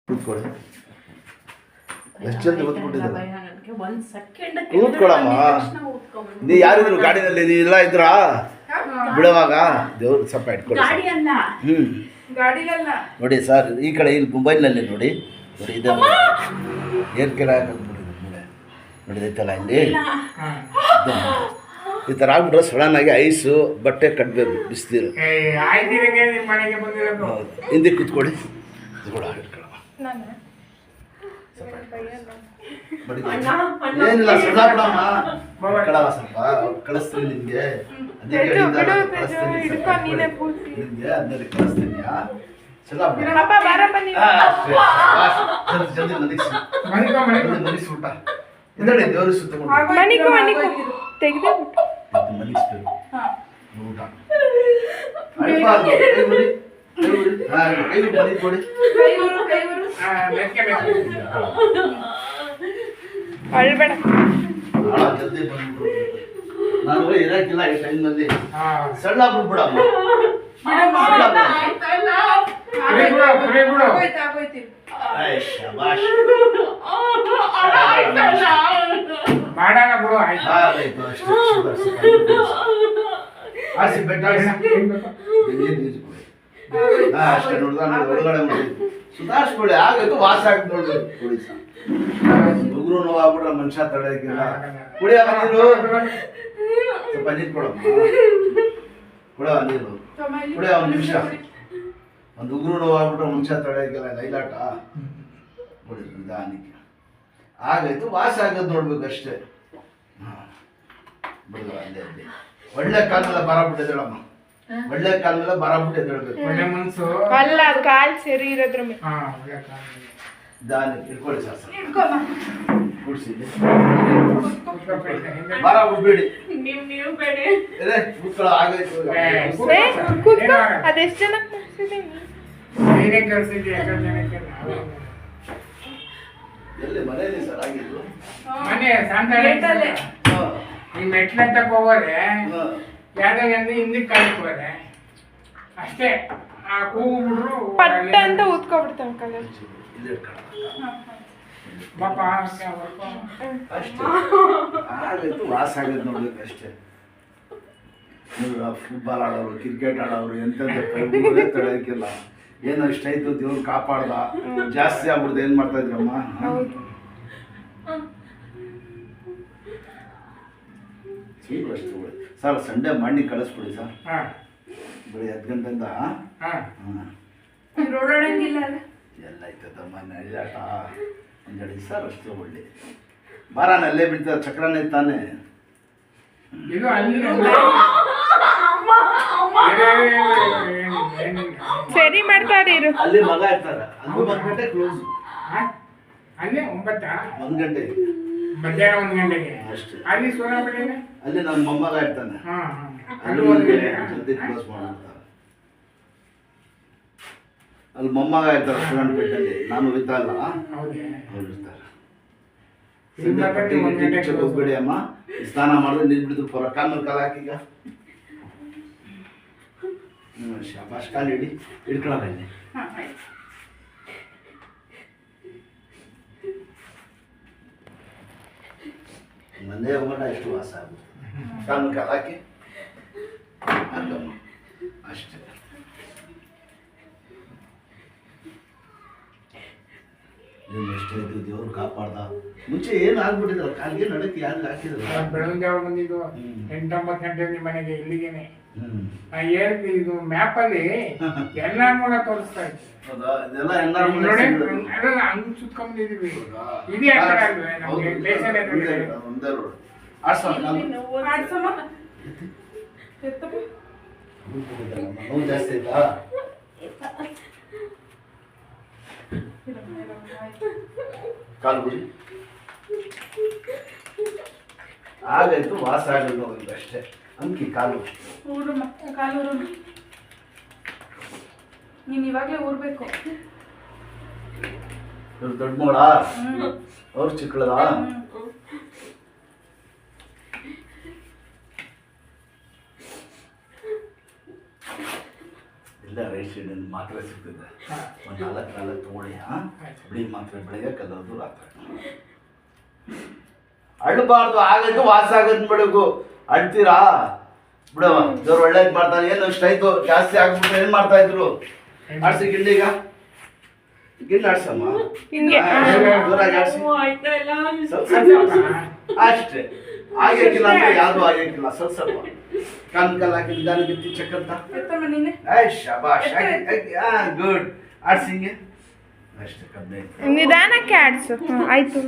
ಕೂತ್ಕೊಳ್ಳಿ. ಎಷ್ಟು ಜಲ್ದಿ ಓದ್ಬಿಟ್ಟಿದ್ದಾರೆ. ಒಂದ್ ಸೆಕೆಂಡ್ ಕೂತ್ಕೊಳ್ಳಮ್ಮ. ನೀ ಯಾರಿದ್ರು ಗಾಡಿನಲ್ಲಿ? ನೀ ಇಲ್ಲ ಇದ್ರಾ ಬಿಡುವಾಗ? ದೇವ್ರು ಸ್ವಲ್ಪ ಇಟ್ಕೊಳ್ಳಿ. ನೋಡಿ ಸರ್, ಈ ಕಡೆ ಇಲ್ಲಿ ಮೊಬೈಲ್ನಲ್ಲಿ ನೋಡಿ ನೋಡಿ ಇದೆ ಏರ್ ಕೆಳ ನೋಡಿದೈತಲ್ಲ ಇಲ್ಲಿ ಈ ಥರ ಆಗ್ಬಿಟ್ರೆ ಸಡನ್ನಾಗಿ ಐಸು ಬಟ್ಟೆ ಕಟ್ಟಬೇಕು ಬಿಸಿದಿರು. ಹಿಂದೆ ಕೂತ್ಕೊಳ್ಳಿ. ಏನಿಲ್ಲ ಸದಾ ಬಿಡಮ್ಮ ಕಳವ ಸ್ವಲ್ಪ ಕಳಿಸ್ತೀನಿ ನಿಮಗೆ. ನಿಮಗೆ ಅದನ್ನಲ್ಲಿ ಕಳಿಸ್ತೀನಿ. ಜಲ್ದಿ ಮಲಗಿಸಿ ಊಟ ಇದರಲ್ಲಿ ದೇವ್ರ ಸುತ್ತ ಮಲಗಿಸ್ಬೇಕು ಊಟ ಕೊಡಿ. ಜಲ್ದಿ ಬಂದ್ಬಿಟ್ರು. ನಾನು ಇರಕ್ಕಿಲ್ಲ ಈ ಟೈಮ್ನಲ್ಲಿ. ಸಣ್ಣ ಬಿಡ್ಬಿಡಮ್ಮ. ಅಷ್ಟೇ ಒಳಗಡೆ ಸುಧಾರಿಸ್ಕೊಳ್ಳಿ. ಆಗಬೇಕು ವಾಸ ಆಗಿ ನೋಡ್ಬೇಕು. ಕುಡಿ ಉಗುರು ನೋವಾಗ್ಬಿಟ್ರೆ ಮನುಷ್ಯ ತಡೆಯಕ್ಕಿಲ್ಲ. ಕುಡಿಯವ ನೀರು, ಸ್ವಲ್ಪ ನೀರು ಕೊಡಮ್ಮ. ಕೊಡವ ನೀರು ಕುಡಿಯ. ಒಂದು ನಿಮಿಷ. ಒಂದು ಉಗುರು ನೋವಾಗ್ಬಿಟ್ರೆ ಮನುಷ್ಯ ತಡೆಯಕ್ಕಿಲ್ಲ. ಲೈಲಾಟ ಕುಡಿ ನಿಧಾನಕ್ಕೆ. ಆಗಾಯ್ತು ವಾಸ ಆಗೋದು ನೋಡ್ಬೇಕು ಅಷ್ಟೇ. ಬಿಡುವ ಅಲ್ಲೇ ಅಲ್ಲಿ ಒಳ್ಳೆ ಕಾಲ ಮೇಲೆ ಬರ ಬಿಟ್ಟಿದ್ದಾಳಮ್ಮ. ಒಳ್ಳೆ ಕಾಲ ಮೇಲೆ ಬರ ಬಿಟ್ಟು ಎದ್ದೇಳ್ಬೇಕು. ಒಳ್ಳೆ ಮನ್ಸು ಅಲ್ಲ, ಕಾಲ್ ಸರಿ ಇರೋದ್ರ ಮೇಲೆ. ನಿಧಾನಕ್ಕೆ ಇಟ್ಕೊಳ್ಳಿ ಸರ್. ಕೂಡಿಸಿ ಬರ ಬಿಡ್ಬೇಡಿ. ನೀವು ಬೇಡಿ ಕೂತ್ಕೊಳ್ಳೋ ಆಗೈತು. ಅದೆಷ್ಟು ಜನ ಕಳ್ಸಿದ್ದೀನಿ? ಎಲ್ಲಿ ಮನೆಯಲ್ಲಿ ಸರ್ ಆಗಿದ್ದು? ಮನೆ ಸಂತಾಳೆ ಈ ಮೆಟ್ಲಂತಕ್ಕೆ ಹೋಗೋರೆ ಯಾವ್ದಾಗ ಹಿಂದಕ್ಕೆ ಕಾಲಿಕೋರೆ ಅಷ್ಟೇ. ಆ ಕೂಗು ಬಿಡ್ರು ಪಟ್ಟ ಅಂತ ಊದ್ಕೊಬಿಡ್ತಾವೆ ಕಲರ್. ಪಾಪ ಅಷ್ಟೇ ಆಗೈತು ವಾಸ ಆಗೈತೆ ನೋಡ್ಬೇಕು ಅಷ್ಟೇ. ಫುಟ್ಬಾಲ್ ಆಡೋರು, ಕ್ರಿಕೆಟ್ ಆಡೋರು ಎಂತೆಂಥ ತಡೆಯಕ್ಕಿಲ್ಲ. ಏನೋ ಇಷ್ಟಾಯ್ತು ದೇವ್ರು ಕಾಪಾಡ್ದ. ಜಾಸ್ತಿ ಆಗ್ಬಿಡ್ದು ಏನು ಮಾಡ್ತಾ ಇದ್ರಮ್ಮ? ಸಿಂಪಲ್ ಅಷ್ಟು ಸರ್. ಸಂಡೇ ಮಾರ್ನಿಂಗ್ ಕಳಿಸ್ಬಿಡಿ ಸರ್. ಬೆಳಿಗ್ಗೆ 10 ಗಂಟೆಯಿಂದ. ಎಲ್ಲ ಆಯ್ತದಮ್ಮ ನಡಿಯಾಟ ಒಂದೆರಡು ದಿವಸ ಅಷ್ಟು ಒಳ್ಳೆ ಬಾರಾನ ಅಲ್ಲೇ ಬಿಡ್ತಾರೆ. ಚಕ್ರನೇ ತಾನೆ ಇದು ಅಲ್ಲಿ ಸರಿ ಮಾಡ್ತಾರೆ ಇರು. ಅಲ್ಲಿ ಮಗ ಇರ್ತಾರೆ. ಅಲ್ಲಿ 1 ಗಂಟೆ ಕ್ಲೋಸ್. ಅಲ್ಲಿ 9 1 ಗಂಟೆಗೆ ಮಧ್ಯಾಹ್ನ 1 ಗಂಟೆಗೆ ಅಷ್ಟೇ. ಅಲ್ಲಿ ಸೋನಾಪೇಟೆಗೆ ಅಲ್ಲಿ ನನ್ನ ಮೊಮ್ಮಗ ಇರ್ತಾನೆ. ಅಲ್ಲಿ 1 ಗಂಟೆ ಜಲ್ದಿ ಕ್ಲೋಸ್ ಮಾಡ್ತಾರೆ. ಅಲ್ಲಿ ಮೊಮ್ಮಗ ಇರ್ತಾರೆ ಸೋನಾಪೇಟೆಯಲ್ಲಿ. ನಾನು ಇದ್ದಲ್ಲ ಅವ್ರು ಇರ್ತಾರೆ. ಹೋಗ್ಬೇಡಿ ಅಮ್ಮ. ಸ್ನಾನ ಮಾಡಿದ್ರೆ ನಿಲ್ಬಿಡಿದ್ರು ಪರ ಕಾಲ್ ಮೇಲೆ ಕಾಲು ಹಾಕೀಗ. ಶಾಬಾಷ್. ಕಾಲು ಹಿಡಿ ಹಿಡ್ಕೊಳ್ಳ ಇಲ್ಲಿ. ಮನೆ ಹೋಗೋಣ ಎಷ್ಟು ವಾಸ ಆಗುತ್ತೆ. ಕಾಲ್ ಮೇಲೆ ಕಾಲು ಹಾಕಿ ಹಾಕಮ್ಮ ಅಷ್ಟೇ. ಎಷ್ಟಾಯ್ತು ದೇವ್ರು ಕಾಪಾಡ್ದ. ಮುಂಚೆ ಏನು ಆಗ್ಬಿಟ್ಟಿದ್ರ ಕಾಲಿಗೆ ನಡಕ್ಕೆ ಯಾರು ಹಾಕಿದ್ರು? ಬೆಳಗಿನ ಜಾವ ಬಂದಿದ್ದು 8-9 ಗಂಟೆ ಮನೆಗೆ ಇಲ್ಲಿಗೇನೆ. ಹೇಳ್ತಿ ಇದು ಮ್ಯಾಪಲ್ಲಿ ಎಲ್ಲ ನೋಡ ತೋರಿಸ್ತಾ ಇತ್ತು. ಹೌದಾ? ಇದೆಲ್ಲ ಅದೆಲ್ಲ ಹಂಗ್ ಸುತ್ಕೊಂಡ್ಬಂದಿದೀವಿ. ಇದೇ ಆ ಕಡೆ ಅಲ್ವೇ ನಮ್ಗೆ ಸ್ಟೇಷನ್ ಒಂದೇ ರೋಡ್. ನೋವು ಜಾಸ್ತಿ ಆಯ್ತಾ? ಕಾಲು ಬಿಡಿ. ಆಗಾಯ್ತು ವಾಸ ಆಗಲ್ಲ ಒಂದು ಅಷ್ಟೇ. ಅಂಕಿ ಕಾಲು ನೀನ್ ಇವಾಗ್ಲೇ ಊರ್ಬೇಕು. ದೊಡ್ಡ ಮೋಡ ಅವ್ರು ಚಿಕ್ಕಳದ. ಇಲ್ಲ ರೇಷನ್ ಆಸಿಡ್ ಮಾತ್ರೆ ಸಿಗ್ತದೆ ಹಾ. ಒಂದು 4 ತಗೊಳ್ಳಿ ಆಯ್ತು. ಬಿಳಿ ಮಾತ್ರೆ ಬೆಳಗ್ಗೆ ಕಲ್ಲೋದು ರಾತ್ರಿ ಅಳ್ಬಾರ್ದು. ಆಗದ್ದು ವಾಸ ಆಗದ್ ಬಿಡಗು. ಅಳ್ತೀರಾ ಬಿಡವ, ದೇವ್ರು ಒಳ್ಳೇದ್ ಮಾಡ್ತಾನೆ. ಏನು ಇಷ್ಟಾಯ್ತು ಜಾಸ್ತಿ ಆಗ್ಬಿಟ್ಟು ಏನ್ ಮಾಡ್ತಾ ಇದ್ರು? ಆಡ್ಸಿ ಗಿಂಡಿಗ ಗಿಂಡಿ ಆಡ್ಸಮ್ಮ. ಹಿಂಗೆ ಜೋರಾಗಿ ಆಡ್ಸಿ. ಆಯ್ತಾ ಇಲ್ಲ ಸ್ವಲ್ಪ ಸ್ವಲ್ಪ ಅಷ್ಟೇ. ಆಗಕ್ಕಿಲ್ಲ ಅಂದ್ರೆ ಯಾವ್ದು ಆಗಕ್ಕಿಲ್ಲ. ಸ್ವಲ್ಪ ಸ್ವಲ್ಪ ಕಲ್ ಹಾಕಿ ನಿಧಾನ ಬಿತ್ತಿ ಚಕ್ಕಂತ. ಎತ್ತಮ್ಮ ನೀನೆ ಶಬಾಷ್. ಗುಡ್. ಆಡ್ಸಿ ಹಿಂಗೆ ಅಷ್ಟೇ. 15 ನಿಧಾನಕ್ಕೆ ಆಡ್ಸು. ಆಯ್ತು.